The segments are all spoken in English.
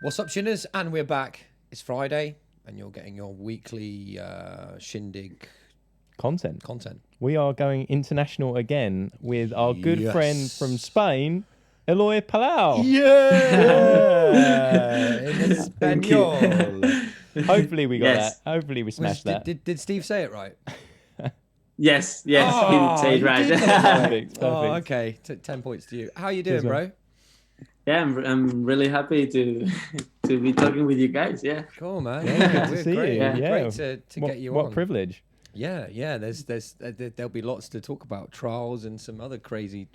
What's up, Shinners? And we're back. It's Friday, and you're getting your weekly Shindig content. content. We are going international again with our good friend from Spain, Eloi Palau. Yeah! In Espanol. Hopefully we got that. Hopefully we smashed that. Did Steve say it right? Yes, he said you right. did get it right. Perfect. Oh, okay. 10 points to you. How you doing, bro? Yeah, I'm really happy to be talking with you guys. Yeah, Cool, man. Yeah, good to see great. you. Yeah. Great to get you on. What privilege. Yeah. There'll be lots to talk about, trials and some other crazy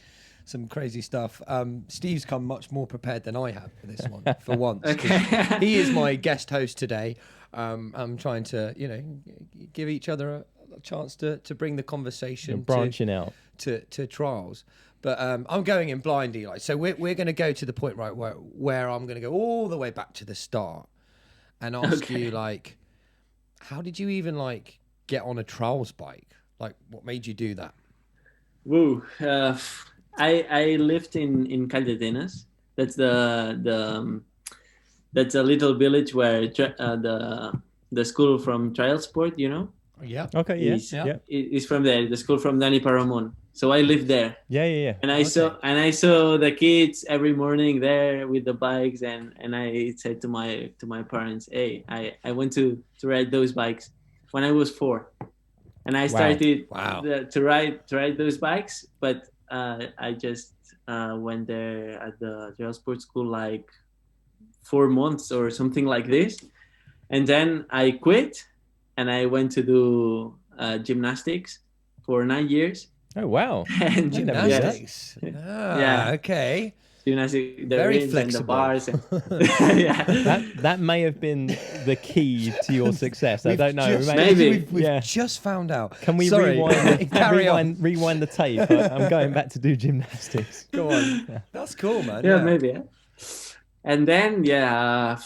stuff. Steve's come much more prepared than I have for this one, for once. Okay. He is my guest host today. I'm trying to, give each other a chance to bring the conversation You're branching out to trials. But I'm going in blind, Eli. So we're going to go to the point right where I'm going to go all the way back to the start and ask you, like, how did you even get on a trials bike? Like, what made you do that? Woo! I lived in Caldetenas. That's that's a little village where the school from trial sport, Yeah. Okay. is from there. The school from Danny Paramon. So I lived there. Yeah. And I saw the kids every morning there with the bikes, and I said to my parents, "Hey, I went to ride those bikes when I was 4, and I started to ride those bikes. But I just went there at the trail sports school like 4 months or something like this, and then I quit, and I went to do gymnastics for 9 years. Oh wow! And gymnastics. Yeah. Okay. Gymnastics, the Very rings flexible. and the bars. Yeah. That may have been the key to your success. I don't know. Maybe. We've just found out. Can we rewind the tape? I'm going back to do gymnastics. Go on. Yeah. That's cool, man. Yeah, maybe. Yeah. And then I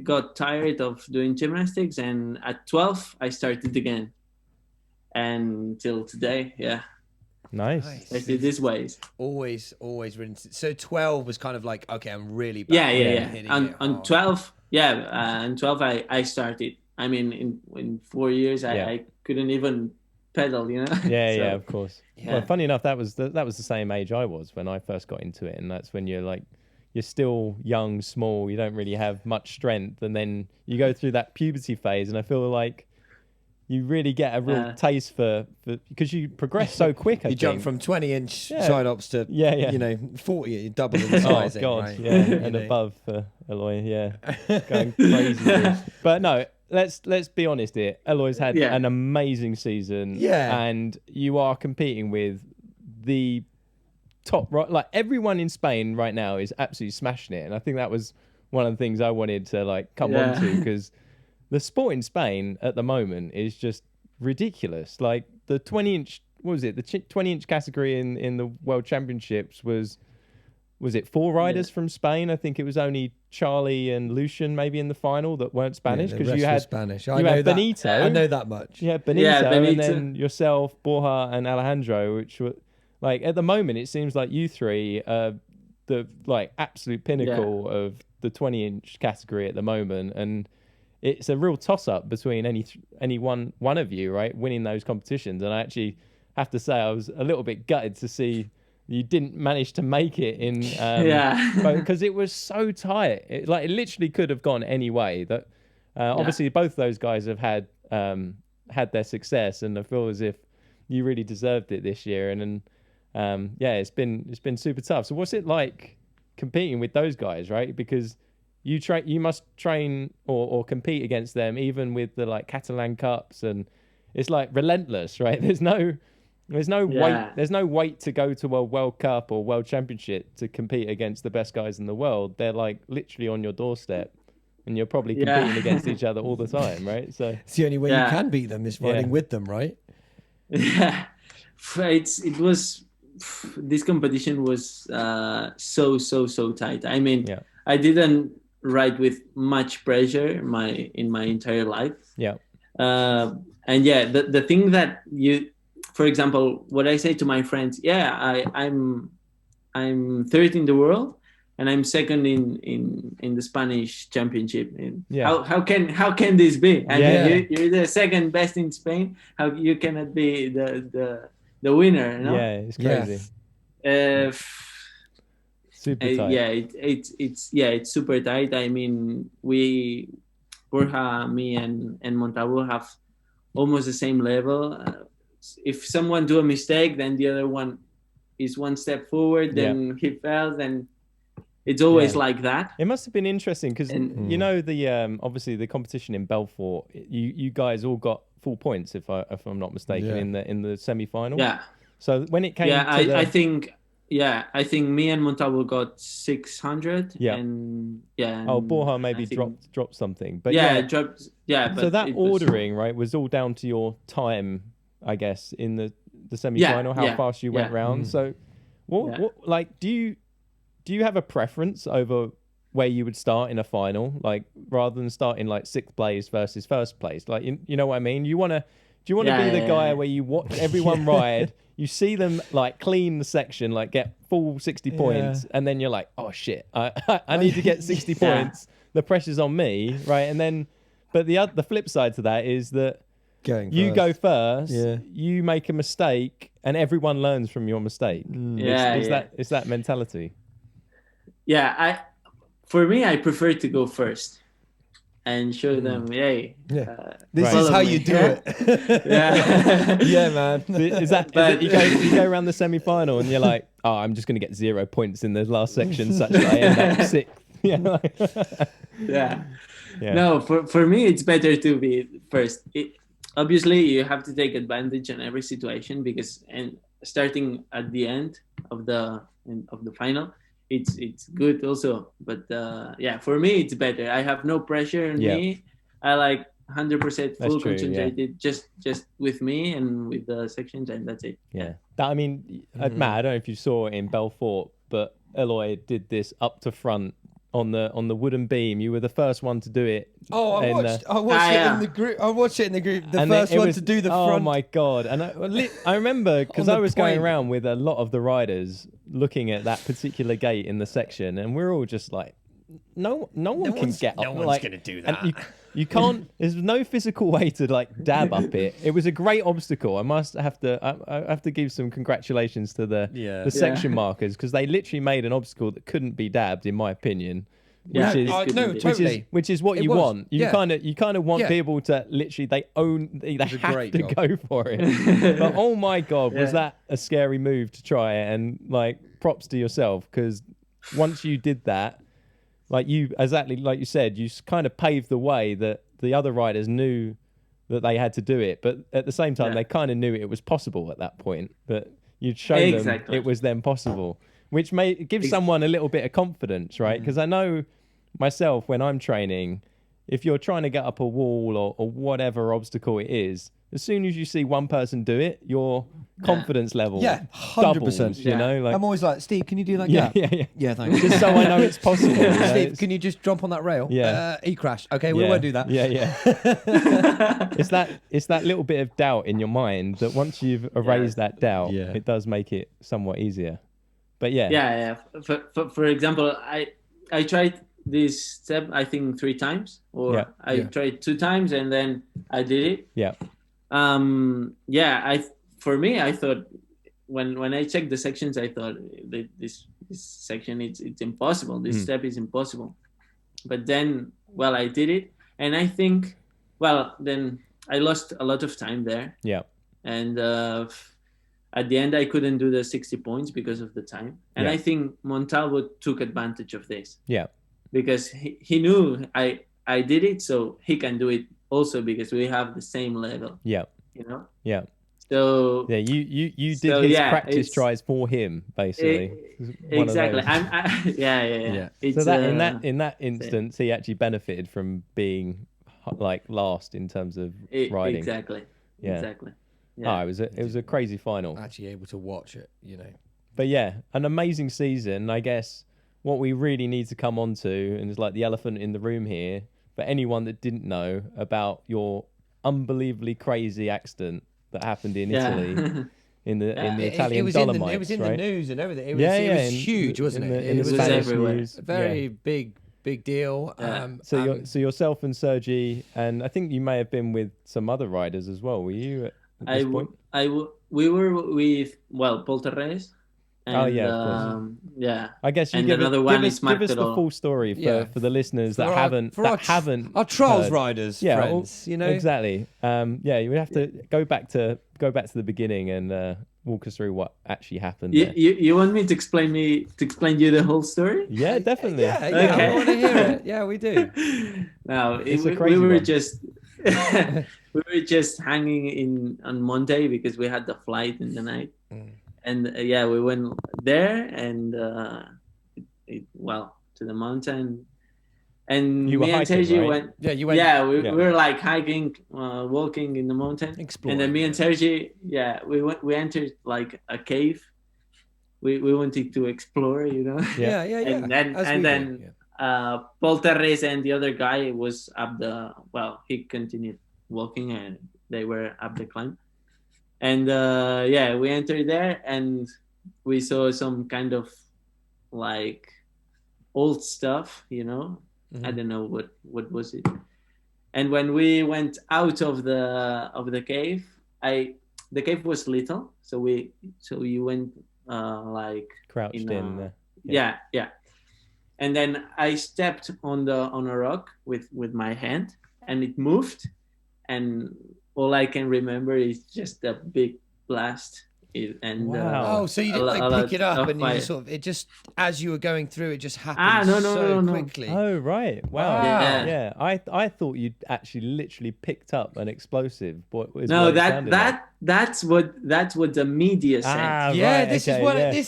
got tired of doing gymnastics, and at 12 I started again, and till today, Nice. I did this ways. Always ridden. So 12 was kind of like, okay, I'm really back. Yeah. On 12, on 12 I started. I mean, in 4 years I couldn't even pedal, Yeah, of course. Yeah. Well, funny enough, that was the same age I was when I first got into it, and that's when you're still young, small, you don't really have much strength, and then you go through that puberty phase, and I feel like you really get a real taste for because you progress so quick. You jump from 20-inch side ups to 40, you double in size. Oh God, right? and above for Eloi, going crazy. But no, let's be honest here. Eloi's had an amazing season, and you are competing with the top, right? Like everyone in Spain right now is absolutely smashing it, and I think that was one of the things I wanted to come on to, because the sport in Spain at the moment is just ridiculous. Like the 20-inch, what was it? The 20-inch category in the World Championships was it 4 riders from Spain? I think it was only Charlie and Lucian maybe in the final that weren't Spanish, because you had Spanish. I know Benito. I know that much. Yeah, Benito, and then yourself, Borja, and Alejandro, which were at the moment it seems like you three are the absolute pinnacle of the 20-inch category at the moment, and it's a real toss-up between any one of you, right, winning those competitions. And I actually have to say I was a little bit gutted to see you didn't manage to make it in, because it was so tight. It literally could have gone any way. That obviously both those guys have had their success, and I feel as if you really deserved it this year. And it's been super tough. So what's it like competing with those guys, right? Because you must train or compete against them, even with the Catalan Cups, and it's relentless, right? There's no wait to go to a World Cup or World Championship to compete against the best guys in the world. They're literally on your doorstep, and you're probably competing against each other all the time, right? So it's the only way you can beat them is riding with them, right? Yeah, this competition was so tight. I mean, I didn't ride with much pressure in my entire life. And the thing that for example, what I say to my friends, I'm third in the world, and I'm second in the Spanish championship. And Yeah. how can this be? I Yeah. mean, you're the second best in Spain. How you cannot be the winner? You know? Yeah, it's crazy. Super tight. Yeah, it's super tight. I mean, Borja, me, and Montalvo have almost the same level. If someone do a mistake, then the other one is one step forward. Then he fell. Then it's always like that. It must have been interesting because you know the obviously the competition in Belfort. You guys all got full points if I'm not mistaken in the semi-final. Yeah. So when it came, I think me and Montalvo got 600. Yeah. And Borja maybe dropped something, but dropped. Yeah. But so that ordering right was all down to your time, I guess, in the semi-final, how fast you went round. So what like do you have a preference over where you would start in a final, like rather than starting like 6th place versus 1st place? Like you know what I mean? Do you want to be the guy where you watch everyone ride, you see them like clean the section, like get full 60 points, and then you're like, oh shit, I need to get 60 points. The pressure's on me, right? And then, but the flip side to that is that you go first, you make a mistake, and everyone learns from your mistake. It's that mentality. Yeah, for me, I prefer to go first and show them, hey, this is how you do it. Yeah, man. Is it you go around the semi-final and you're like, oh, I'm just going to get 0 points in the last section, such that I end up 6th. Yeah. No, for me, it's better to be first. Obviously, you have to take advantage in every situation because starting at the end of the final, it's good also. But for me, it's better. I have no pressure on me. I like 100% full concentrated just with me and with the sections, and that's it. Matt, I don't know if you saw it in Belfort, but Eloi did this up to front on the wooden beam. You were the first one to do it. Oh, I watched it in the group. I watched it in the group. The first one to do the front. Oh my god! And I remember because I was going around with a lot of the riders looking at that particular gate in the section, and we're all just like, no one can get up. No one's gonna do that. And you can't. There's no physical way to like dab up it. It was a great obstacle. I have to give some congratulations to the section markers because they literally made an obstacle that couldn't be dabbed, in my opinion. Which is what you want. You kind of want people to literally they have to go for it. But oh my god, was that a scary move to try it? And like props to yourself because once you did that, like you exactly like you said, you kind of paved the way that the other riders knew that they had to do it, but at the same time they kind of knew it was possible at that point. But you'd show them it was then possible, which give someone a little bit of confidence, right? Because I know myself when I'm training, if you're trying to get up a wall or whatever obstacle it is, as soon as you see one person do it, your confidence level 100%. You know, like I'm always like, Steve, can you do that? Yeah, thanks. Just so I know it's possible. Steve, can you just jump on that rail? He crashed. Okay, we won't do that. It's that little bit of doubt in your mind that once you've erased that doubt, it does make it somewhat easier. But For example, I tried this step I think 3 times, or I tried 2 times and then I did it. For me, I thought when I checked the sections, I thought that this section it's impossible. This step is impossible. But then, I did it, and I think, then I lost a lot of time there. And at the end, I couldn't do the 60 points because of the time. And I think Montalvo took advantage of this. Because he knew I did it, so he can do it also because we have the same level. You know? So you did his practice tries for him basically. Exactly. So that in that instance, he actually benefited from being like last in terms of riding. Exactly. It was a crazy final. Actually able to watch it, you know. But an amazing season. I guess what we really need to come on to, and it's like the elephant in the room here, for anyone that didn't know about your unbelievably crazy accident that happened in Italy, in the It Italian was Dolomites, it was in right? the news and everything. It was huge, wasn't it? In It the was Spanish everywhere. news. a very big deal. Yeah. So yourself and Sergi, and I think you may have been with some other riders as well. Were you at this point? We were with Paul Terres. And, Oh yeah, of course. Yeah. I guess you And give another it, one give us, is Mark give us the Terol. full story for the listeners that haven't our trials heard. riders, friends. You know exactly. Yeah, you would have to go back to the beginning and walk us through what actually happened. You want me to explain you the whole story? Yeah, definitely. Yeah, Okay. I want to hear it. Yeah, we do. No, It's a we crazy were one. just we were just hanging on Monday because we had the flight in the night. And we went there and to the mountain. And you were me and hiking, Sergi right? went. Yeah, you went. Yeah, we were like hiking, walking in the mountain. Exploring, and then me and Sergi, we entered like a cave. We wanted to explore, you know. Yeah. And then Paul Terres and the other guy was up he continued walking and they were up the climb. And we entered there and we saw some kind of like old stuff, you know. I don't know what was it. And when we went out of the cave, the cave was little, so you went like crouched in. Yeah. And then I stepped on a rock with my hand, and it moved, and all I can remember is just a big blast. Wow. So you didn't pick it up, and you sort of it just as you were going through, it just happened so quickly. Oh right, wow. Yeah. I thought you'd actually literally picked up an explosive. That's what the media said. Right, this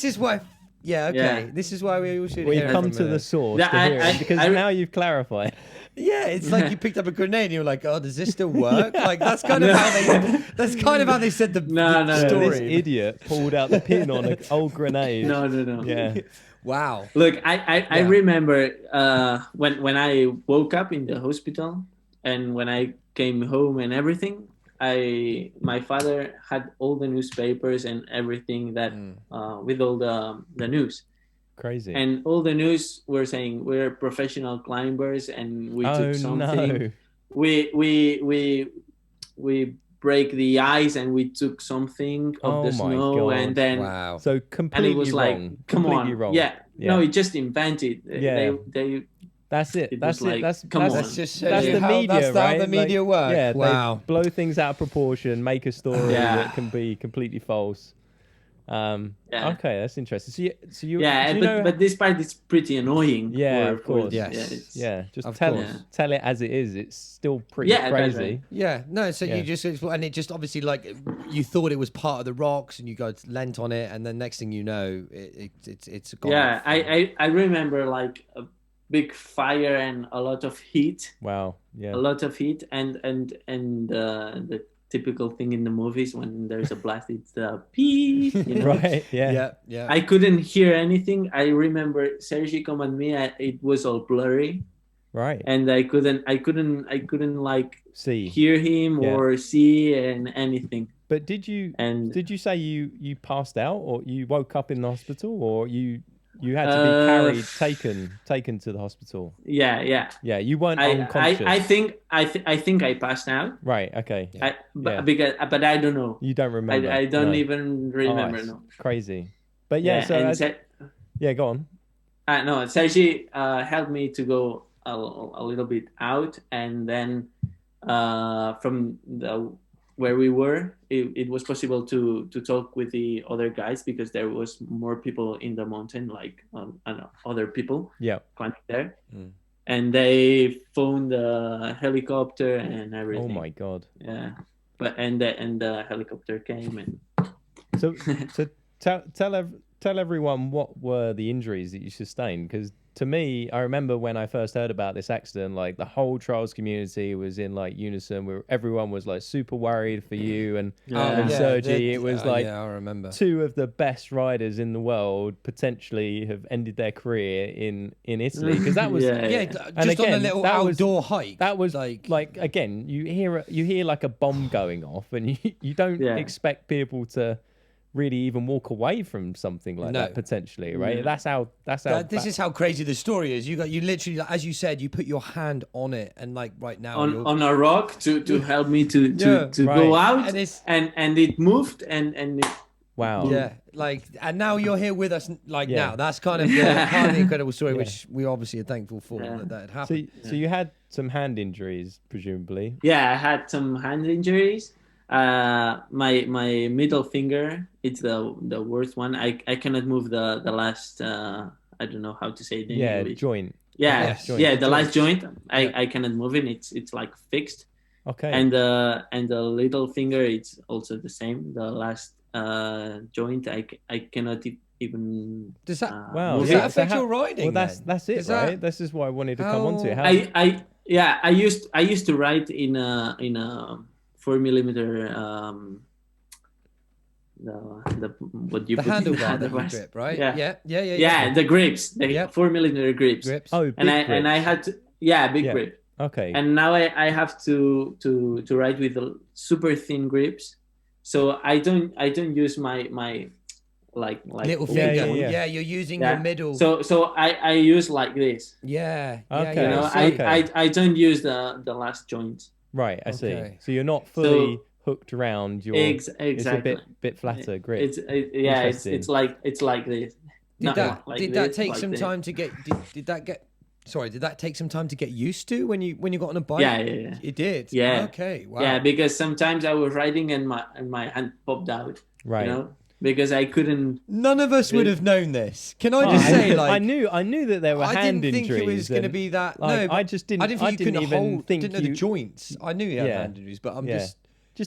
is why. Yeah, okay. Yeah. This is why we all should. We've come to the source to hear it, because now you've clarified. Yeah, it's like you picked up a grenade and you're like, oh, does this still work? Like that's kind of how they said the story. This idiot pulled out the pin on an old grenade. No. Yeah. Wow. Look, I remember when I woke up in the hospital and when I came home and everything, my father had all the newspapers and everything that with all the news. Crazy. And all the news were saying we're professional climbers and we took something. No. We break the ice and we took something of the snow. God. And then So completely and it was wrong. like, come completely on. wrong. Yeah. No, it just invented. Yeah. They That's it. That's like, it. That's come on. That's just that's the media, that's right? how the media work. Yeah, wow. they blow things out of proportion, make a story that can be completely false. Okay, that's interesting. So you but this part is pretty annoying. Yeah, of course. Yes. Just tell it as it is. It's still pretty crazy. Right. Yeah, no. So you just and it just obviously like you thought it was part of the rocks and you guys leant on it and then next thing you know it's gone. Yeah, I remember like a big fire and a lot of heat. Wow. Yeah. A lot of heat and the typical thing in the movies when there's a blast, it's the pee, you know? Right. Yeah. I couldn't hear anything. I remember Sergi come at me. It was all blurry. Right. And I couldn't like see, hear him or see and anything. But did you say you passed out or you woke up in the hospital or you had to be taken to the hospital? Yeah. You weren't unconscious. I think I passed out. Right. Okay. But I don't know. You don't remember. I don't even remember. No. Crazy. But go on. No, Sergi helped me to go a little bit out, and then from where we were, it was possible to talk with the other guys because there was more people in the mountain, like other people climbing there. And they phoned the helicopter and everything. Oh my God. Yeah. And the helicopter came and so tell everyone what were the injuries that you sustained, because to me, I remember when I first heard about this accident, like the whole trials community was in like unison, where everyone was like super worried for you and Sergi. It was like I remember 2 of the best riders in the world potentially have ended their career in Italy, because that was just on a little outdoor hike. That was like again, you hear like a bomb going off, and you don't expect people to really even walk away from something like that potentially, right? That's how this is how crazy the story is. You literally, as you said, you put your hand on it, and like right now on a rock to help me to go out, and it moved and it, wow. Yeah, like, and now you're here with us. Like now, that's kind of the incredible story, which we obviously are thankful for that had happened. So you had some hand injuries, presumably. Yeah, I had some hand injuries. My middle finger, it's the worst one. I cannot move the last. I don't know how to say it in English. Joint. Yeah, joint. yeah, the last joint. I cannot move it. It's like fixed. Okay. And the little finger, it's also the same. The last joint, I cannot even. Does that move does that affect your riding? Well, that's it, right? This is what I wanted to come on to. I used to ride in a 4mm the what you the put handlebar, the grip, right? Yeah, the grips, the 4mm grips. Oh, and I had to big grip. Okay. And now I have to ride with the super thin grips, so I don't use my like little finger. Yeah, you're using your middle. So I use like this. Yeah. Okay. You know, I don't use the last joint. Right, I see. So you're not fully hooked around. Exactly. It's a bit flatter grip. It's like this. Did that take some time to get? Did that take some time to get used to when you got on a bike? Yeah. It did. Yeah. Okay. Wow. Yeah, because sometimes I was riding and my hand popped out. Right. You know? Because I couldn't. None of us would have known this. Can I just say, like, I knew that there were hand injuries. I didn't think it was going to be that. Like, no, I just didn't. I didn't think you didn't know the joints. I knew you had hand injuries, but I'm just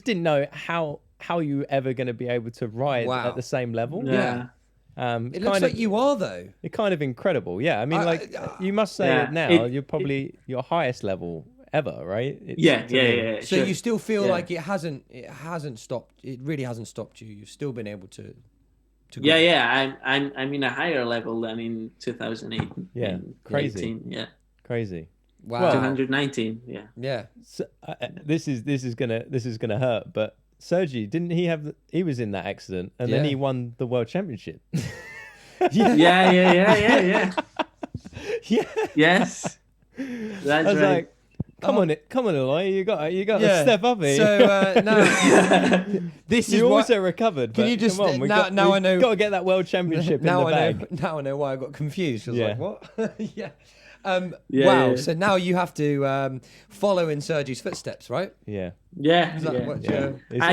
didn't know how you were ever going to be able to ride at the same level. Yeah. It looks like you are though. It's kind of incredible. Yeah, I mean, you must say that now you're probably your highest level ever, right? Yeah. So you still feel like it hasn't stopped. It really hasn't stopped you. You've still been able to go. Yeah. I'm in a higher level than in 2008. Yeah, crazy. 18, yeah, crazy. Wow. 219. Yeah. Yeah. So, this is gonna hurt, but Sergi, didn't he have? He was in that accident, and then he won the world championship. Yeah. Yeah. Yes. That's I was right. like, come on, Eloi, you got to step up here. So now this is you also recovered. Can you just come on, now I know? Got to get that world championship now in the bag. Now I know why I got confused. I was like, what? Yeah. Wow. Yeah. So now you have to follow in Sergi's footsteps, right? Yeah. Yeah. I all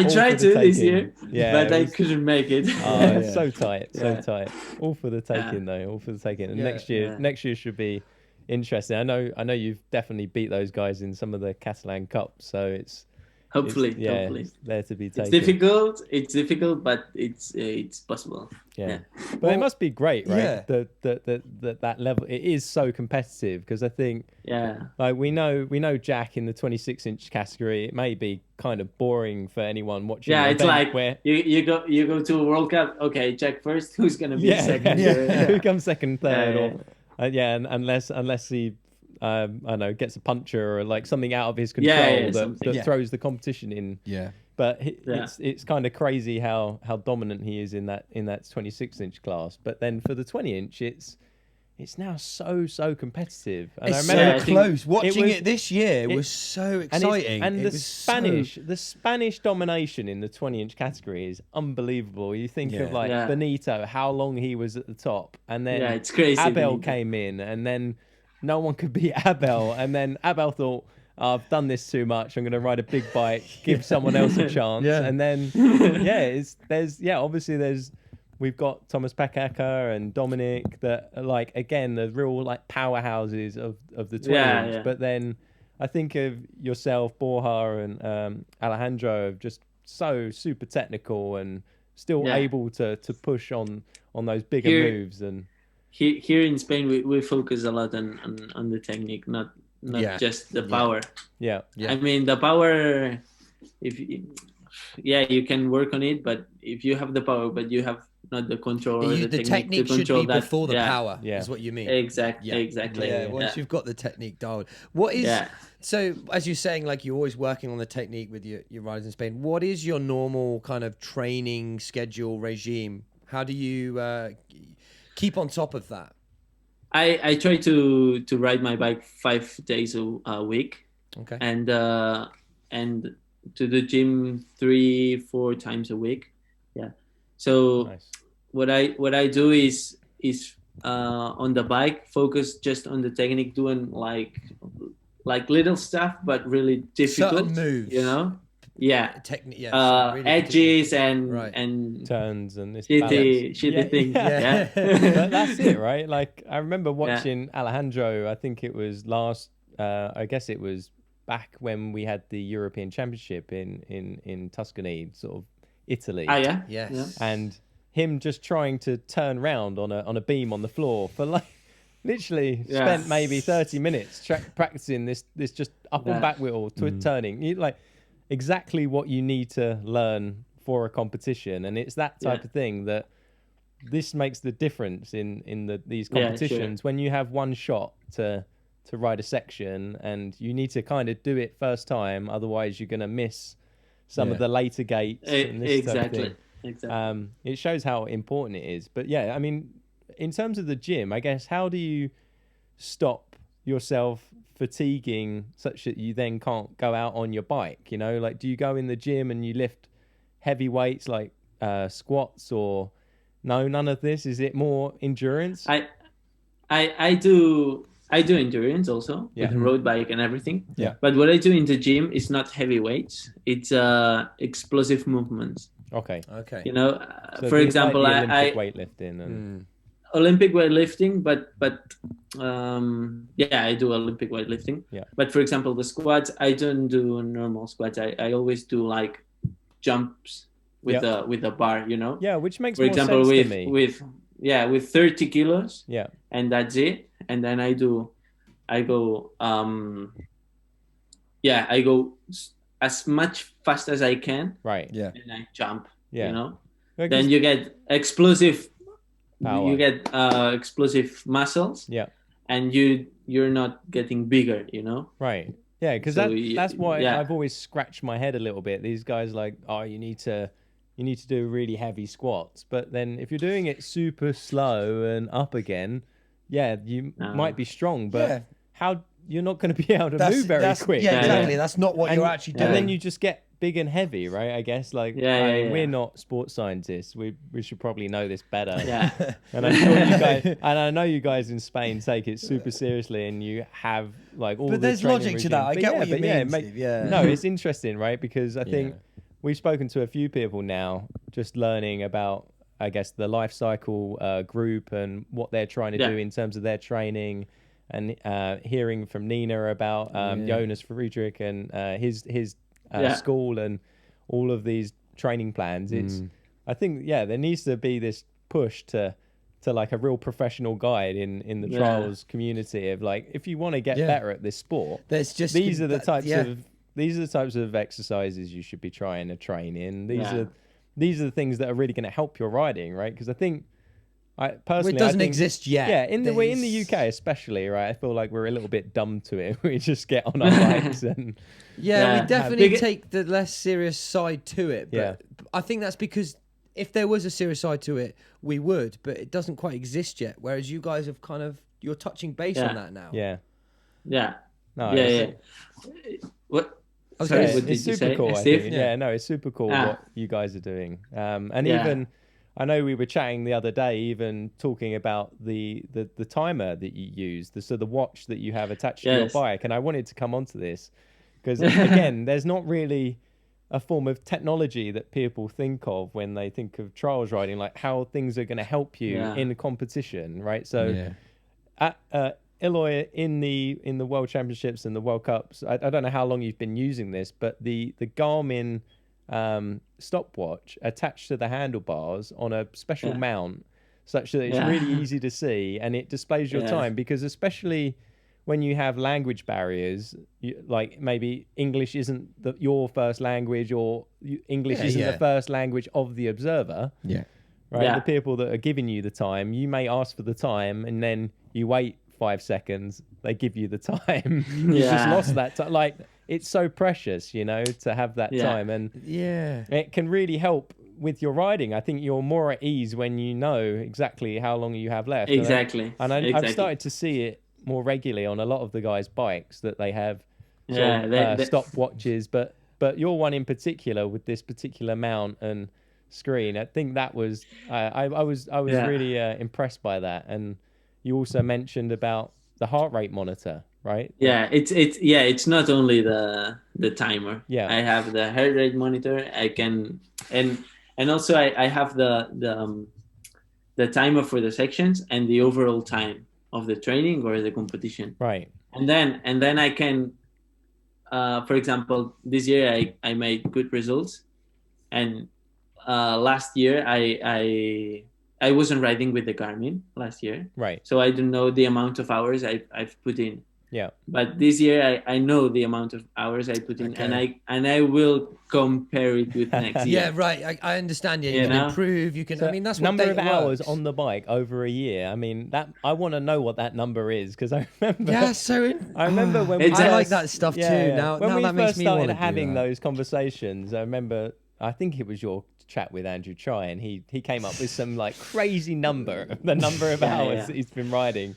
tried for the to this taking. year, Yeah, but I couldn't make it. Oh, it's so tight, tight. All for the taking, though. All for the taking. And next year should be interesting. I know you've definitely beat those guys in some of the Catalan Cups, so it's hopefully it's there to be taken. It's difficult, but it's possible. Yeah. But it must be great, right? Yeah. That level, it is so competitive, because I think like we know Jack in the 26-inch category, it may be kind of boring for anyone watching. Yeah, it's like where you go to a World Cup. Okay, Jack first. Who's gonna be second? Who comes second, third? And unless he I don't know, gets a puncher or like something out of his control that throws the competition in. Yeah. But it's kind of crazy how dominant he is in that 26-inch class. But then for the 20-inch, it's now so competitive. And it's I remember so close. Watching it this year was so exciting. And the Spanish domination in the 20-inch category is unbelievable. You think of like Benito, how long he was at the top, and then it's crazy. Abel came in, and then no one could beat Abel, and then Abel thought, I've done this too much, I'm going to ride a big bike, give someone else a chance. And then we've got Thomas Pekaka and Dominic that are like, again, the real like powerhouses of the 20-inch. But then I think of yourself, Borja, and Alejandro, of just so super technical and still able to push on those bigger moves. And here in Spain, we focus a lot on the technique, not just the power. Yeah. I mean, the power, you can work on it, but if you have the power, but you have not the control or The technique to should control be that. before the power. Yeah. Is what you mean. Exactly. Yeah. Once you've got the technique dialed, what is so? As you're saying, like you're always working on the technique with your riders in Spain. What is your normal kind of training schedule regime? How do you keep on top of that? I try to ride my bike 5 days a week. Okay. And to the gym 3-4 times a week. Yeah. So Nice. what I do is on the bike, focus just on the technique, doing like little stuff, but really difficult. Certain moves. You know. Yeah. Technique. Yeah. Really edges and turns and this shitty things. Yeah. But that's it, right? Like I remember watching Alejandro. I think it was I guess it was back when we had the European Championship in Tuscany, sort of Italy. Ah, yeah. Yes. Yeah. And him just trying to turn round on a beam on the floor for like literally spent maybe 30 minutes practicing this just up and back wheel turning. Like exactly what you need to learn for a competition, and it's that type of thing that this makes the difference in these competitions when you have one shot to ride a section, and you need to kind of do it first time, otherwise you're going to miss some of the later gates. And this type of thing. Exactly. It shows how important it is. But yeah, I mean, in terms of the gym, I guess, how do you stop yourself fatiguing such that you then can't go out on your bike? You know, like, do you go in the gym and you lift heavy weights like squats, or none of this? Is it more endurance? I do endurance also with the road bike and everything. Yeah. But what I do in the gym is not heavy weights. It's explosive movements. Okay. You know, So for example, like Olympic weightlifting and Olympic weightlifting, but I do Olympic weightlifting. Yeah. But for example, the squats, I don't do normal squats. I always do like jumps with the bar, you know. Yeah, which makes for more example sense to me. with 30 kilos. Yeah. And that's it. And then I go as much fast as I can. Right. Yeah. And I jump. Yeah. You know. Because Then you get explosive power. You get explosive muscles. Yeah. And you're not getting bigger, you know. Right. Yeah, because that's why I've always scratched my head a little bit. These guys like, oh, you need to do really heavy squats, but then if you're doing it super slow and up again, you might be strong, but how you're not going to be able to move very quick. Yeah, exactly. That's not what you're actually doing. And then you just get big and heavy, right? I guess we're not sports scientists. We should probably know this better. Yeah. And I'm sure you guys, and I know you guys in Spain take it super seriously, and you have like all. But there's logic to that. I get what you mean. No, it's interesting, right? Because I think we've spoken to a few people now, just learning about, I guess, the life cycle group and what they're trying to do in terms of their training, and hearing from Nina about Jonas Friedrich and his school and all of these training plans. I think there needs to be this push to like a real professional guide in the trials community of like, if you want to get better at this sport, there's just these are the types of exercises you should be trying to train in. These are the things that are really going to help your riding, right? Because I think personally, it doesn't exist yet. Yeah, in the UK especially, right? I feel like we're a little bit dumb to it. We just get on our bikes and we definitely take the less serious side to it. But I think that's because if there was a serious side to it, we would. But it doesn't quite exist yet. Whereas you guys have you're touching base on that now. Yeah. No, what? Sorry, what it's super cool. I think. It's super cool what you guys are doing. Even I know we were chatting the other day, even talking about the timer that you use, the watch that you have attached to your bike, and I wanted to come onto this because again, there's not really a form of technology that people think of when they think of trials riding, like how things are going to help you in a competition, right? So, Eloi, in the World Championships and the World Cups, I don't know how long you've been using this, but the Garmin stopwatch attached to the handlebars on a special mount, such that it's really easy to see, and it displays your time, because especially when you have language barriers, like maybe English isn't your first language, or English isn't the first language of the observer. right? Yeah. The people that are giving you the time, you may ask for the time, and then you wait 5 seconds, they give you the time. You just Yeah. lost that time. Like, it's so precious, you know, to have that Yeah. time, and Yeah. it can really help with your riding. I think you're more at ease when you know exactly how long you have left. Exactly. I've started to see it more regularly on a lot of the guys' bikes, that they have sort of stopwatches, but your one in particular with this particular mount and screen, I think that was I was really impressed by that. And you also mentioned about the heart rate monitor, right? Yeah, it's not only the timer. Yeah. I have the heart rate monitor. I can and also I have the timer for the sections and the overall time of the training or the competition. Right. And then I can, for example, this year I made good results, and last year I wasn't riding with the Garmin last year, Right. so I don't know the amount of hours I've put in. Yeah. But this year I know the amount of hours I put in, Okay. and I will compare it with next year. Yeah, right. I understand. Yeah, you You can know? improve. You can. So I mean, that's what number of data hours works. on the bike over a year. I mean, that I want to know what that number is, because I remember. Yeah, so I remember when It's- I I like that stuff too. Now, when now we that makes first me started want to having do that. those conversations, I remember. I think it was your chat with Andrew Chai, and he came up with some like crazy number, the number of hours that he's been riding,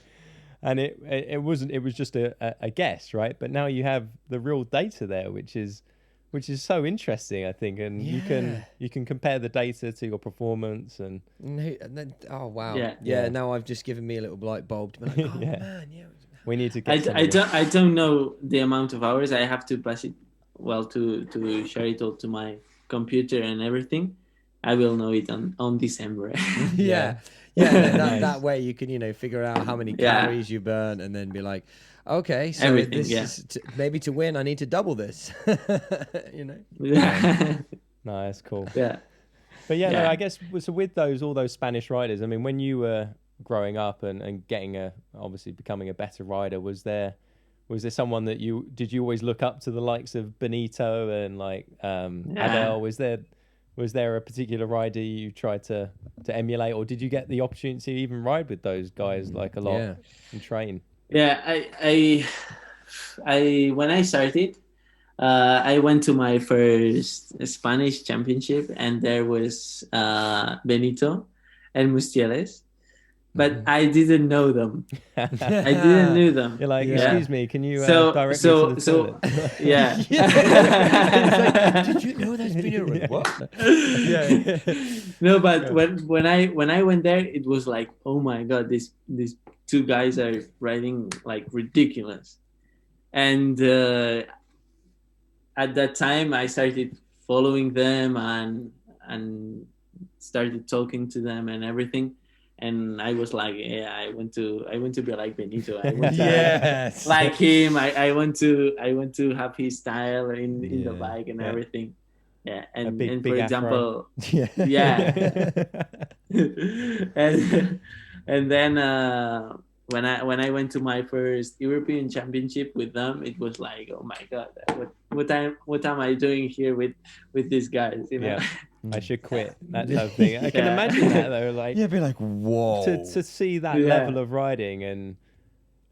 and it wasn't. It was just a guess, right? But now you have the real data there, which is so interesting, I think, and you can compare the data to your performance and Oh wow. Yeah. Yeah. Now I've just given me a little light bulb to be like, oh Yeah. man, yeah. we need to get. I don't know the amount of hours. I have to pass it to share it all to my computer and everything. I will know it on December. Yeah. Nice. That way you can figure out how many Yeah. calories you burn and then be like, okay, so Everything, this yeah. is maybe to win I need to double this. Yeah. No, that's cool. Yeah. But no, Yeah. I guess so with all those Spanish riders. I mean, when you were growing up and getting obviously becoming a better rider, was there someone that did you always look up to, the likes of Benito and like Abel? Was there a particular rider you tried to emulate, or did you get the opportunity to even ride with those guys like a lot and train? Yeah, I when I started, I went to my first Spanish championship, and there was Benito and Mustieles, but I didn't know them. I didn't know them. You're like, Yeah. excuse me, can you So- direct so- me to the so- toilet? Yeah. It's like, did you know that's been a what? No, but when I went there, it was like, oh my god, these two guys are riding like ridiculous, and at that time I started following them and started talking to them and everything, and I was like, yeah, I want to be like Benito. I want to Yes. like him. I want to have his style in the bike and Yeah. everything. Yeah, A and big for afro. example, yeah. and then when I went to my first European Championship with them, it was like, oh my god, what am I doing here with these guys? You know? Yeah. I should quit, that type of thing. I can imagine that though, like Yeah, be like, whoa. to see that level of riding, and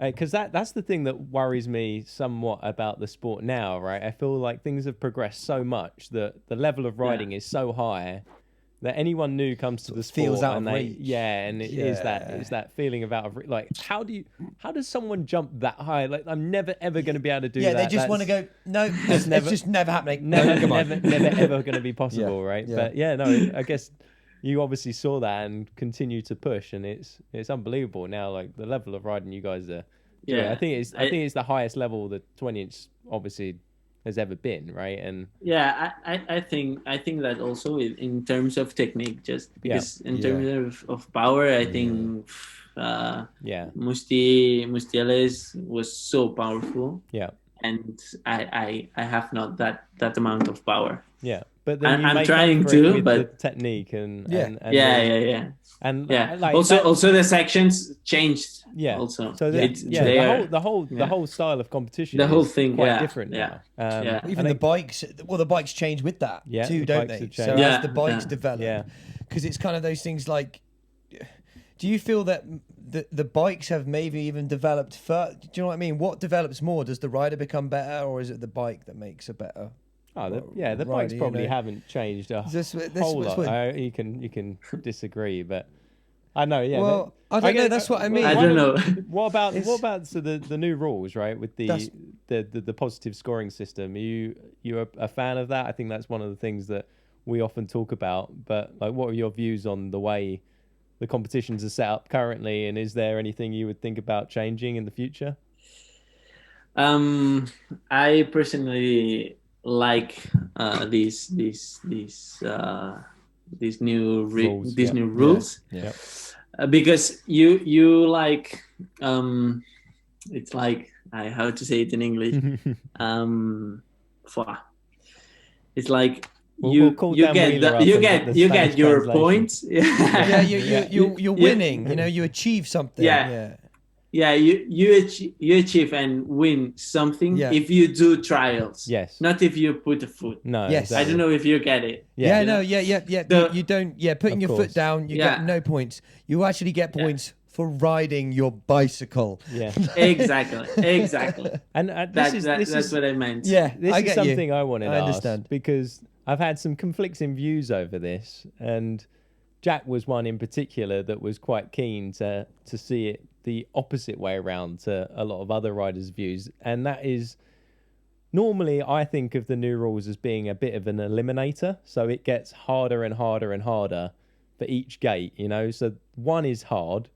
because that's the thing that worries me somewhat about the sport now, right? I feel like things have progressed so much that the level of riding is so high that anyone new comes to the sport feels out and of they reach. and it is that feeling of out of reach. Like, how does someone jump that high? Like, I'm never ever going to be able to do that. Yeah, they just want to go, no, it's just never happening. never No, come on. never ever going to be possible, right? Yeah. But no, I guess you obviously saw that and continue to push, and it's unbelievable now, like the level of riding you guys are doing. Yeah. I think it's the highest level that 20-inch obviously has ever been, right? And yeah, I think that also in terms of technique, just because in terms of power, I think Mustieles was so powerful. Yeah. And I have not that amount of power. Yeah. But then I'm make trying up for it to, with but the technique and And like also the sections changed. Yeah. Also, so the whole style of competition, the whole is thing, quite different now. Even the bikes, the bikes change with that too, the don't bikes they? have So changed. as the bikes develop, because it's kind of those things like, do you feel that the bikes have maybe even developed further? Do you know what I mean? What develops more? Does the rider become better, or is it the bike that makes a better? The bikes probably haven't changed a whole lot. You can disagree, but I know. Yeah. Well, I don't know. That's what I mean. I don't know. What about the new rules, right? With the positive scoring system. Are you a fan of that? I think that's one of the things that we often talk about. But like, what are your views on the way the competitions are set up currently, and is there anything you would think about changing in the future? I personally like these new rules. Yeah. Because you like it's like how to say it in English. It's like you get your points. You're winning. You know, you achieve something. Yeah, you achieve and win something if you do trials. Yes. Not if you put a foot. No. Yes. Exactly. I don't know if you get it. You don't. Yeah, putting your foot down, you get no points. You actually get points for riding your bicycle. Yeah. Exactly. And that's what I meant. Yeah, this is something I wanted to understand. ask, because I've had some conflicting views over this, and Jack was one in particular that was quite keen to see it the opposite way around to a lot of other riders' views, and that is, normally I think of the new rules as being a bit of an eliminator, so it gets harder and harder and harder for each gate, you know, so 1 is hard,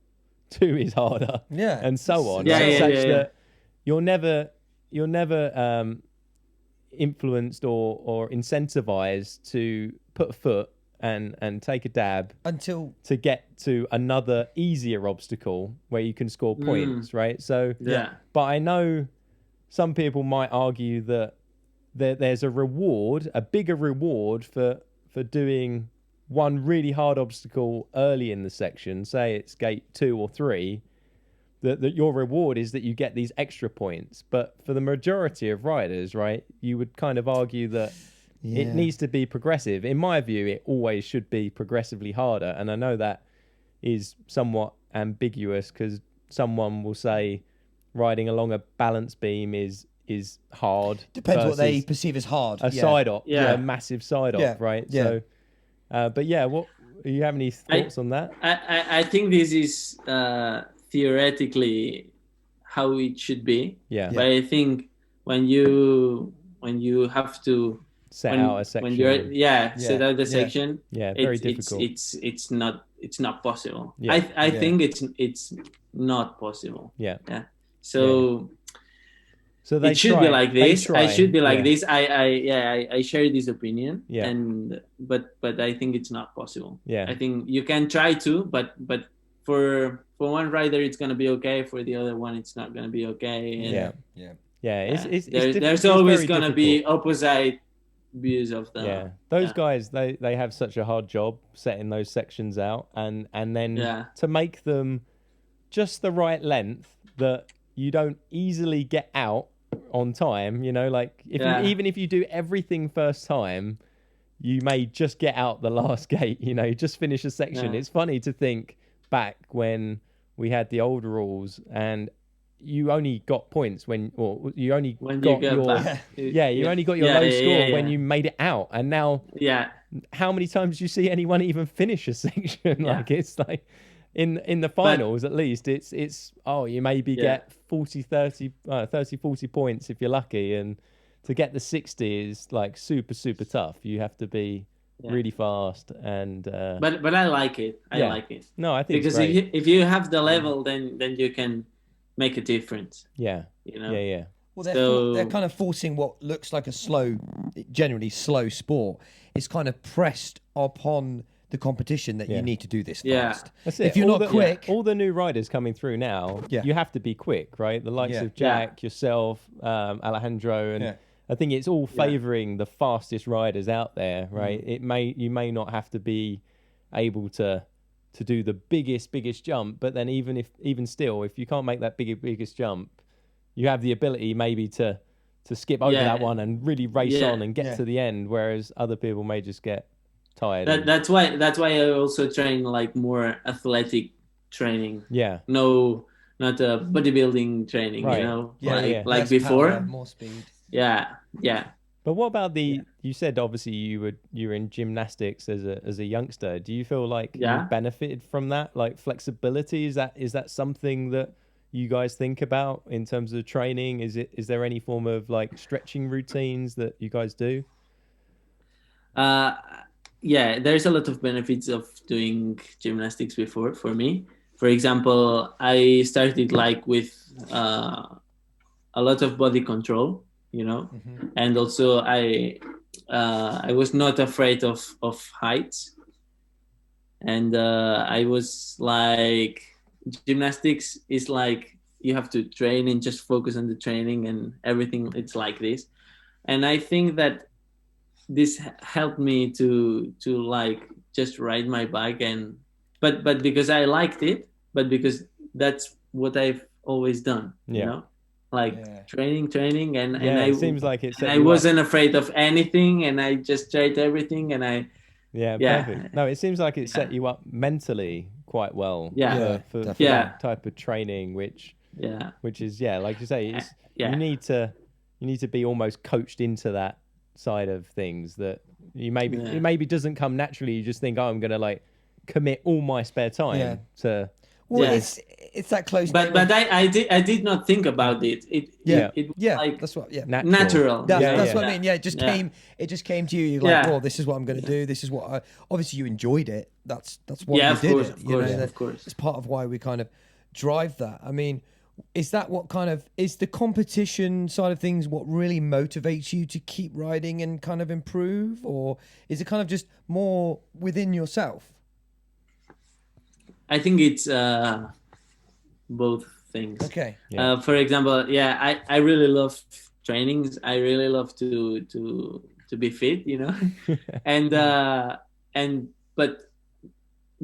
2 is harder, and so on, that you're never influenced or incentivized to put a foot and take a dab until to get to another easier obstacle where you can score points, right? So but I know some people might argue that there's a bigger reward for doing one really hard obstacle early in the section, say it's gate 2 or 3, that your reward is that you get these extra points. But for the majority of riders, right, you would kind of argue that it needs to be progressive. In my view, it always should be progressively harder. And I know that is somewhat ambiguous, because someone will say riding along a balance beam is hard. Depends what they perceive as hard. A side op, a massive side op, right? Yeah. So, but what do you have any thoughts on that? I think this is theoretically how it should be. Yeah. But I think when you have to set out a section, set out the section, very difficult. It's not possible. Yeah. I think it's not possible. Yeah. So it should be like this. I should be like this. I share this opinion. Yeah. But I think it's not possible. Yeah. I think you can try to, but for one rider it's gonna be okay. For the other one, it's not gonna be okay. There's always gonna be opposite views of the those guys. They have such a hard job setting those sections out, and then to make them just the right length that you don't easily get out on time, you know, like even if you do everything first time, you may just get out the last gate, you know, just finish a section. It's funny to think back when we had the old rules and you only got points when you only got your low score when you made it out. And now how many times do you see anyone even finish a section? Like it's like in the finals, at least it's you maybe get 40 points if you're lucky, and to get the 60 is like super tough. You have to be really fast, and but I like it. I like it. No, I think because if you have the level, then you can make a difference. Yeah. You know. Yeah. Well, they're kind of forcing what looks like a generally slow sport. It's kind of pressed upon the competition that you need to do this fast. That's it. If you're not quick, all the new riders coming through now, you have to be quick, right? The likes of Jack, yourself, Alejandro, and I think it's all favouring the fastest riders out there, right? You may not have to be able to do the biggest jump, but then even still, if you can't make that biggest jump, you have the ability maybe to skip over that one and really race on and get to the end, whereas other people may just get tired. That's why I also train like more athletic training. Yeah. No, not a bodybuilding training. Right. You know, Yeah, like less before. power, more speed. Yeah. But what about you said obviously you were in gymnastics as a youngster. Do you feel like you benefited from that? Like flexibility, is that something that you guys think about in terms of training? Is there any form of like stretching routines that you guys do? Yeah, there's a lot of benefits of doing gymnastics before for me. For example, I started like with a lot of body control, you know, and also I was not afraid of heights, and I was like, gymnastics is like you have to train and just focus on the training and everything. It's like this, and I think that this helped me to like just ride my bike, and but because I liked it, but because that's what I've always done, you know, like training and it seems like it set I you wasn't up. afraid of anything, and I just tried everything, and perfect. No, it seems like it set you up mentally quite well for that type of training, which is like you say, you need to be almost coached into that side of things that it maybe doesn't come naturally. You just think, I'm gonna like commit all my spare time to. Well, it's that close. But I did not think about it. It like that's what natural. That's what I mean. Yeah, it just came to you. You're like, well, this is what I'm going to do. This is what obviously you enjoyed it. That's why you did it. Of course. It's part of why we kind of drive that. I mean, is that what kind of is the competition side of things? What really motivates you to keep riding and kind of improve, or is it kind of just more within yourself? I think it's both things. Okay. For example, I really love trainings. I really love to be fit, you know, and but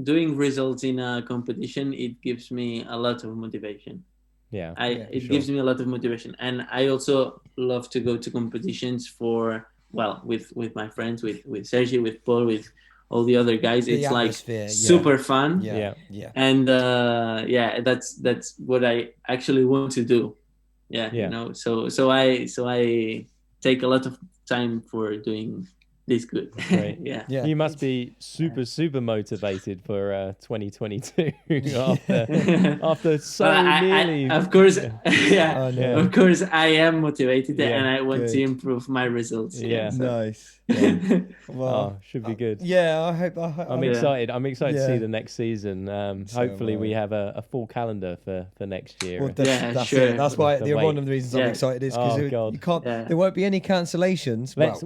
doing results in a competition, it gives me a lot of motivation. It gives me a lot of motivation, and I also love to go to competitions with my friends, with Sergi, with Paul, with all the other guys. It's like super fun. And that's what I actually want to do. You know, so I take a lot of time for doing this good. Right. You must be super motivated for 2022 after so nearly. Of course, of course, I am motivated, and I want to improve my results. Nice. Well, should be good. I hope. I'm excited. I'm excited to see the next season. Hopefully, we have a full calendar for next year. Well, that's it. That's why one of the reasons I'm excited is because you can't. There won't be any cancellations. Let's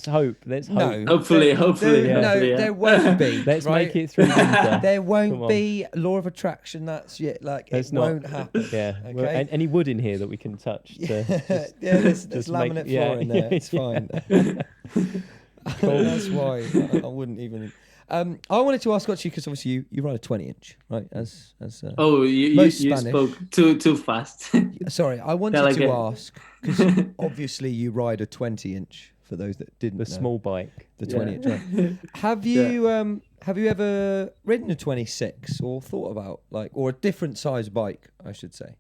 hope. Let's hope. No, hopefully. There won't be. Let's make it through winter. There won't be law of attraction. That's it. Like it won't happen. Yeah. Okay? Well, any wood in here that we can touch? There's laminate floor in there. It's fine. Cool. That's why I wouldn't even. I wanted to ask actually because obviously you ride a 20-inch, right? As you spoke too fast. Sorry, I wanted to ask because obviously you ride a 20-inch. For those that didn't know. The small bike. The 20-inch. Right. Have you ever ridden a 26 or thought about or a different size bike, I should say?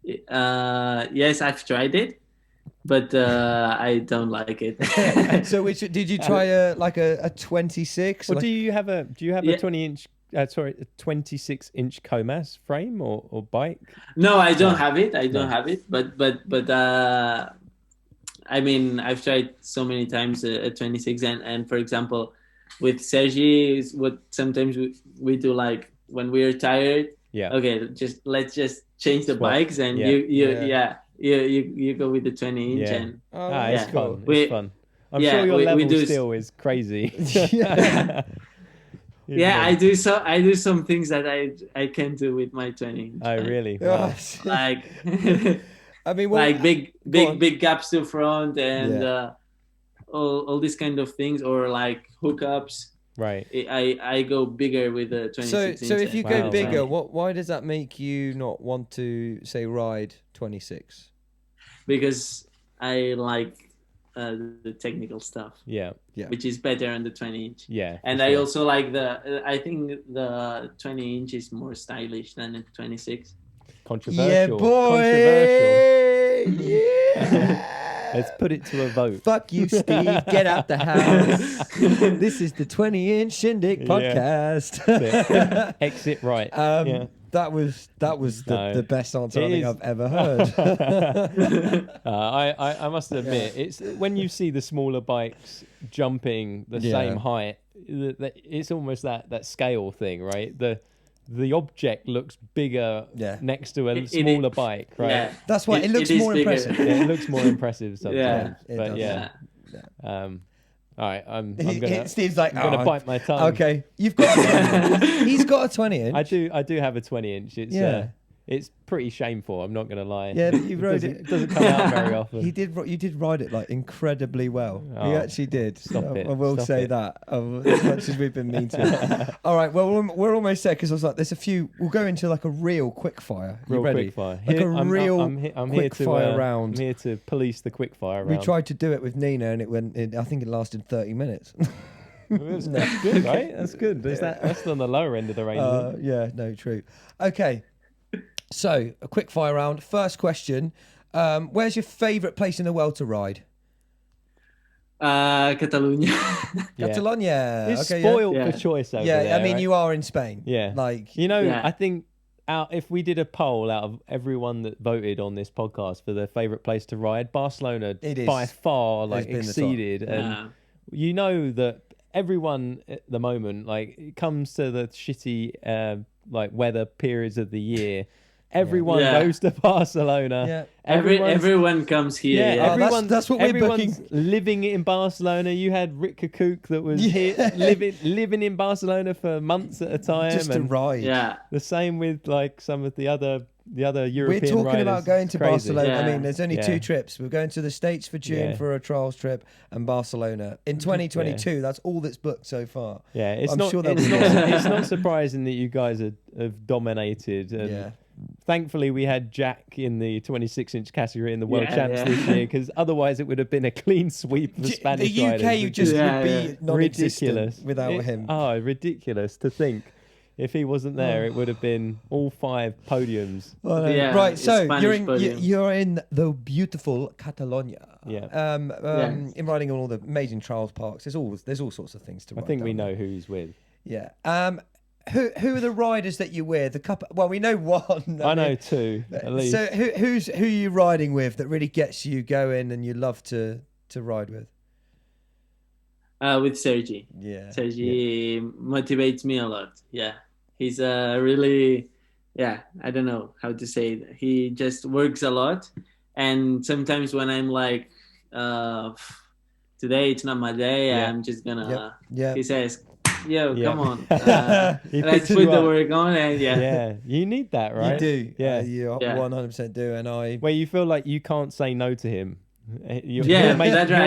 Yes, I've tried it, but I don't like it. So did you try a 26? Well, do you have a 20-inch? A 26-inch Comas frame or bike? No, I don't have it. I don't have it. But I mean, I've tried so many times a 26, and for example, with Sergi, what sometimes we do, like when we're tired. Yeah. Okay, let's just change the bikes, and you go with the 20-inch, and it's fun. It's fun. I'm sure your level still is crazy. I do some things that I can't do with my 20-inch. Oh, really? Wow. Like. I mean, like big gaps to front and all these kind of things, or like hookups. Right. I go bigger with the 26. So if you go bigger, why does that make you not want to say ride 26? Because I like the technical stuff. Yeah. Which is better on the 20-inch. Yeah. And I also like I think the 20-inch is more stylish than the 26. Controversial. Yeah, boy. Controversial. Yeah. Let's put it to a vote. Fuck you, Steve. Get out the house. This is the 20-inch Shindig podcast. Exit right. That was the best answer I think I've ever heard. I must admit, it's when you see the smaller bikes jumping the same height, it's almost that scale thing, right? The object looks bigger next to a smaller bike, right? Yeah. That's why it looks more bigger. impressive. Yeah, it looks more impressive sometimes. Yeah, All right, I'm gonna. Steve's like, I'm gonna bite my tongue. Okay, you've got. He's got a 20-inch. I do have a 20-inch. It's pretty shameful. I'm not gonna lie. Yeah, but you rode it. It doesn't come out very often. You did ride it like incredibly well. Oh, you actually did. Stop it. I will say that. As much as we've been mean to. All right. Well, we're almost there because I was like, there's a few. We'll go into like a real quick fire. You ready? Quick fire. Like I'm here to fire round. I'm here to police the quick fire round. We tried to do it with Nina, and it went. I think it lasted 30 minutes. That's good, right? That's good. That's on the lower end of the range. Yeah. No. True. Okay. So, a quick fire round. First question. Where's your favourite place in the world to ride? Catalonia. Catalonia. It's Okay, spoiled yeah. for choice over Yeah, there. I mean, right? you are in Spain. Yeah. Like, I think if we did a poll out of everyone that voted on this podcast for their favourite place to ride, Barcelona by far exceeded. And you know that everyone at the moment, like, it comes to the shitty weather periods of the year. Everyone goes to Barcelona. Yeah. Everyone comes here. Yeah. That's what we're everyone's booking. living in Barcelona. You had Rick Kakook that was here living in Barcelona for months at a time. Just to ride. Yeah. The same with like some of the other European We're talking riders. about going to Barcelona. Yeah. I mean, there's only 2 trips. We're going to the States for June for a trials trip and Barcelona. In 2022, that's all that's booked so far. Yeah, Sure there'll be more. it's not surprising that you guys have dominated. And thankfully, we had Jack in the 26-inch category in the World Champs this year, because otherwise it would have been a clean sweep of Spanish the UK riders. would be non-existent ridiculous without him. Oh, ridiculous to think. If he wasn't there, it would have been all 5 podiums. Right, so Spanish you're in the beautiful Catalonia. Yeah. In riding on all the amazing trials parks. There's all sorts of things to ride. I think we down know who he's with. there. Yeah. Who are the riders that you're with? Well, we know one. I know 2 at least. So who are you riding with that really gets you going and you love to ride with? With Sergi. Yeah. Sergi motivates me a lot. Yeah. He's really, I don't know how to say it. He just works a lot. And sometimes when I'm like, today it's not my day, I'm just gonna, he says, come on. Let's put the work on. And you need that, right? You do. Yeah. You 100% do. And where you feel like you can't say no to him. He'll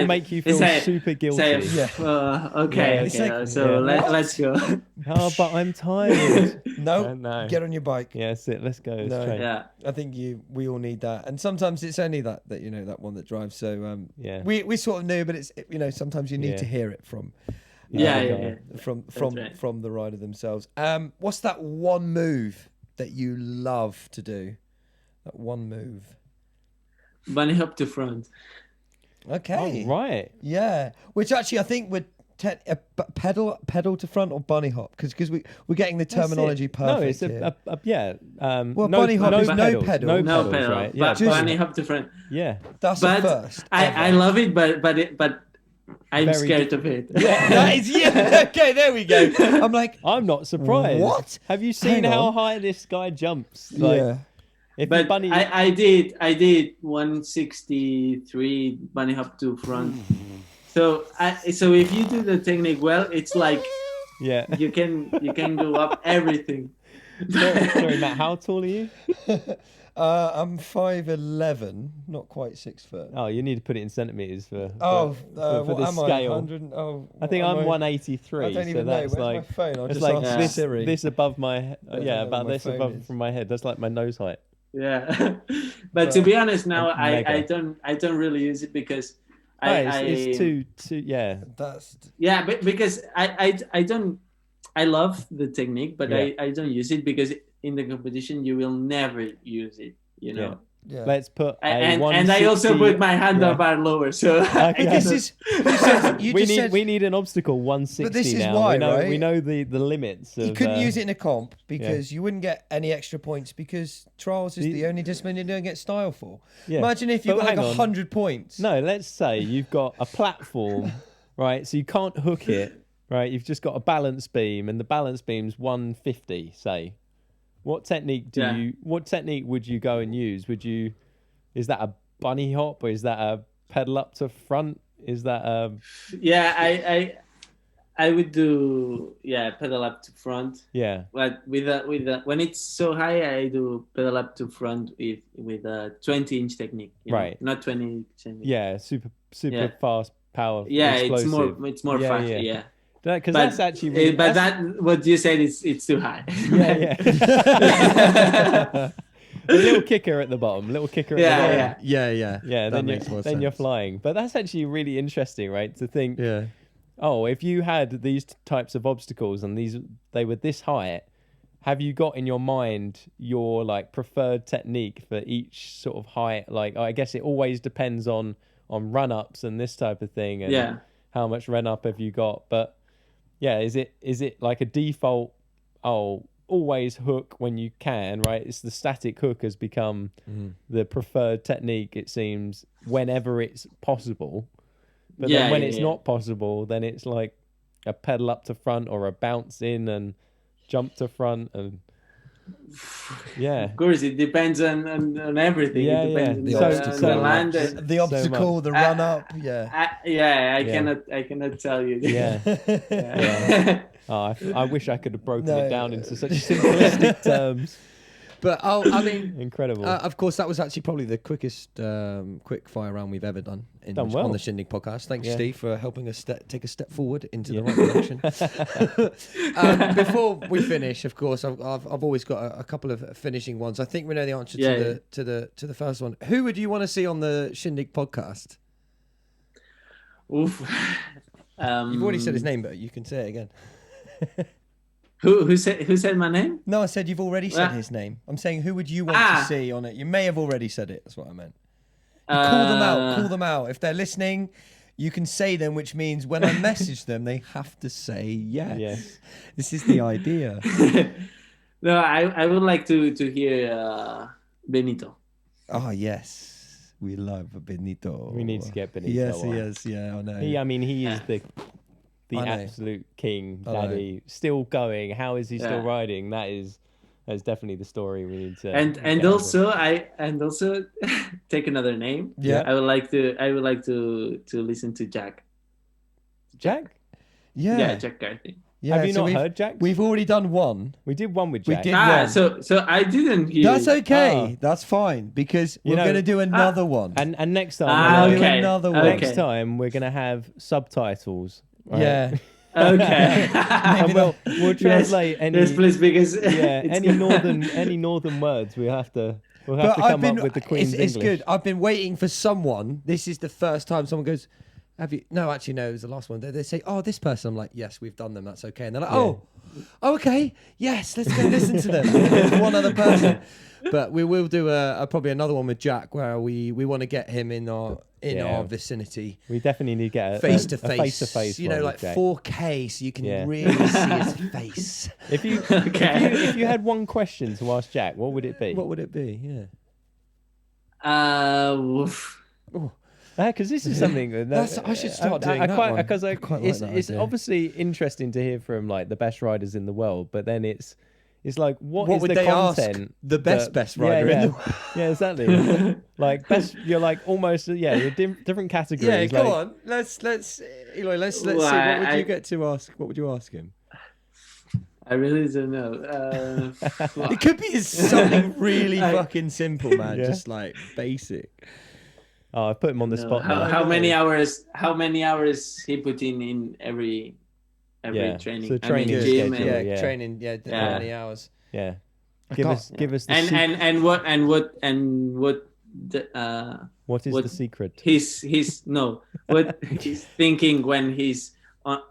make you feel super guilty. Okay. Let's go. Oh, but I'm tired. No, get on your bike. Yeah, that's it. Let's go. Yeah, I think we all need that, and sometimes it's only that that one that drives. So we sort of knew, but it's sometimes you need to hear it from from the rider themselves. What's that one move that you love to do? That one move. Bunny hop to front. Okay. Oh, right. Yeah. Which actually I think would pedal to front or bunny hop because we're getting the terminology perfect. No, it's bunny hop is no pedal. No pedal. Right? But bunny hop to front. Yeah. That's the first. I love it, but I'm scared of it. Yeah, that is, okay, there we go. I'm not surprised. What? Have you seen how high this guy jumps? But bunny... I did 163 bunny hop to front. So if you do the technique well, it's like you can go up everything. Sorry, Matt, how tall are you? I'm 5'11", not quite 6 foot. Oh, you need to put it in centimeters for the scale. I think I'm 183. I don't even know. Where's my phone? I'll just ask Siri. This above my about this above from my head. That's like my nose height. Yeah, but to be honest, now I don't really use it because It's too. Yeah. That's But because I don't. I love the technique, but Yeah. I don't use it because in the competition you will never use it. You know. yeah. Let's put And I also put my handlebar lower, so Okay. This is you we just need said we need an obstacle 160 But this is now. why, we know right? we know the limits. Of, you couldn't use it in a comp because you wouldn't get any extra points because trials is the only discipline you don't get style for. Yeah. Imagine if you got But like hang on. 100 points. No, let's say you've got a platform, right? So you can't hook it, right? You've just got a balance beam, and the balance beam's 150. Say, what technique What technique would you go and use? Is that a bunny hop, or is that a pedal up to front? Is that a I would do pedal up to front. Yeah. But with when it's so high, I do pedal up to front with a 20-inch technique. Right. Not 20 technique. Yeah, super fast power. Yeah, explosive. it's more fast. Yeah. Because that's actually. Really, but what you said is it's too high. Yeah. A little kicker at the bottom. Yeah. Yeah, That makes more then you're sense. flying. But that's actually really interesting, right? To think, Yeah. oh, if you had these types of obstacles and they were this height, have you got in your mind your like preferred technique for each sort of height? Like, I guess it always depends on run ups and this type of thing, and how much run up have you got? But yeah, is it like a default? Oh, always hook when you can, right? It's the static hook has become the preferred technique, it seems, whenever it's possible. But then when it's not possible, then it's like a pedal up to front or a bounce in and jump to front, and Of course, it depends on everything. Yeah, it depends yeah. on So the land. The obstacle, the run up. I cannot tell you. Yeah. Oh, I wish I could have broken it down into such simplistic terms. But I mean, incredible. Of course, that was actually probably the quickest quick fire round we've ever done on the Shindig podcast. Thanks, Steve, for helping us take a step forward into the right direction. Before we finish, of course, I've always got a couple of finishing ones. I think we know the answer to the first one. Who would you want to see on the Shindig podcast? Oof. You've already said his name, but you can say it again. Who said my name? No, I said you've already said his name. I'm saying who would you want to see on it? You may have already said it. That's what I meant. Call them out. If they're listening, you can say them, which means when I message them, they have to say yes. This is the idea. No, I would like to hear Benito. Oh, yes. We love Benito. We need to get Benito. Yes, he is. Yeah, I know. He is the absolute king, daddy, still going. How is he still riding? That's definitely the story we need to. And also take another name. Yeah, I would like to listen to Jack. Jack? Yeah, Jack Carthy. Yeah, have you not heard Jack? We've already done one. We did one with Jack. We did one. So I didn't hear. That's okay. That's fine because we're going to do another one. And next time, okay. Another one. Next time we're going to have subtitles. Right? Yeah. Okay. And we'll translate any. Yes, please, because any northern words we'll have to come up with the Queen's It's English. good. I've been waiting for someone. This is the first time someone goes, "Have you?" No, actually, no. It was the last one. They say, "Oh, this person." I'm like, "Yes, we've done them. That's okay." And they're like, "Oh, okay. Yes, let's go listen to them." There's one other person, but we will do probably another one with Jack where we want to get him in our vicinity. We definitely need to get a face to face. You know, like Jack. 4K, so you can really see his face. If you had one question to ask Jack, what would it be? What would it be? Yeah. Because this is something I should start doing that one. Because it's idea. obviously interesting to hear from like the best riders in the world, but then it's like what is would the they content? ask the best rider in the world? Yeah, exactly. Like best, you're like almost you're different categories. Yeah, go like, on. Let's Eloi. Let's see. What would you get to ask? What would you ask him? I really don't know. It could be something really fucking simple, man. Just like basic. Oh, I put him on the spot. How many hours? How many hours he put in every training? So training gym schedule, training. How many hours? Yeah. Give us the and what What is what the secret? he's no what he's thinking when he's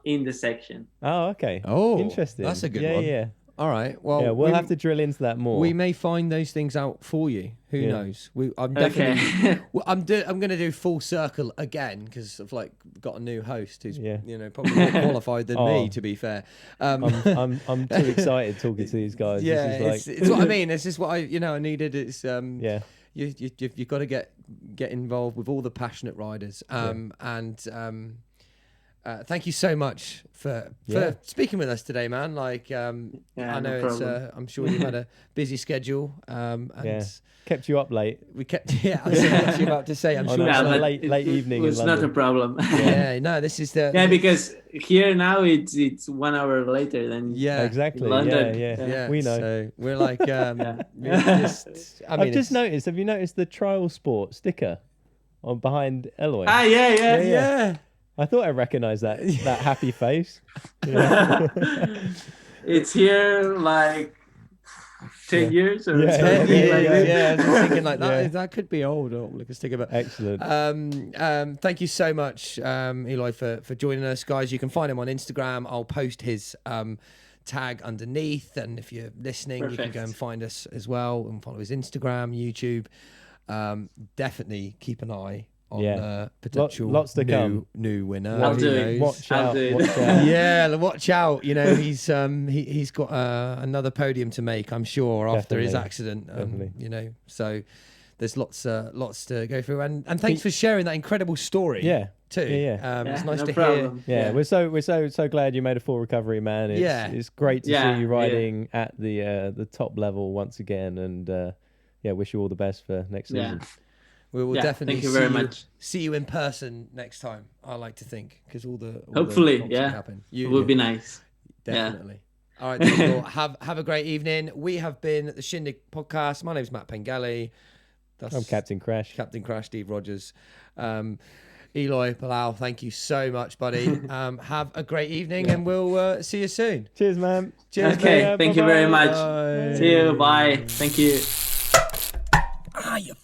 in the section. Oh, okay. Oh, interesting. that's a good yeah, one. Yeah, All right. Well, yeah. We'll have to drill into that more. We may find those things out for you. Who knows? I'm definitely. Okay. I'm going to do full circle again because I've like got a new host who's probably more qualified than me. To be fair, I'm too excited talking to these guys. Yeah, this is like... it's what I mean. It's just what I needed. It's yeah. You've got to get involved with all the passionate riders. Thank you so much for speaking with us today, man. Like, I know it's. I'm sure you've had a busy schedule. And kept you up late. We kept. Yeah, I was actually about to say. I'm sure it's but late evening. It was in not London. a problem. No, this is the. Yeah, because here now it's 1 hour later than exactly. in London. Yeah. We know. So we're like, I've just noticed. Have you noticed the trial sport sticker on behind Eloi? Yeah. I thought I recognised that happy face. It's here like 10 years or 10 years. I was thinking like that. Yeah. That could be old. Oh, look, stick about. Excellent. Thank you so much, Eloi, for joining us, guys. You can find him on Instagram. I'll post his tag underneath, and if you're listening, you can go and find us as well and follow his Instagram, YouTube. Definitely keep an eye on potential lots to come. New winner. I'll do it. Watch out. Yeah, watch out. You know, he's got another podium to make, I'm sure, after his accident. You know, so there's lots to go through. And thanks for sharing that incredible story. Yeah. Too. It's nice to problem. hear. Yeah, we're so glad you made a full recovery, man. It's great to see you riding at the top level once again, and wish you all the best for next season. We will definitely thank you very much. See you in person next time. I like to think because all hopefully happen. It would be nice. Definitely. All right, people, have a great evening. We have been the Shindig podcast. My name is Matt Pengelly. I'm Captain Crash, Steve Rogers. Eloi Palau, thank you so much, buddy. Have a great evening, and we'll see you soon. Cheers, man. Cheers. Okay, man. thank you very much. Bye. See you. Bye. Thank you. You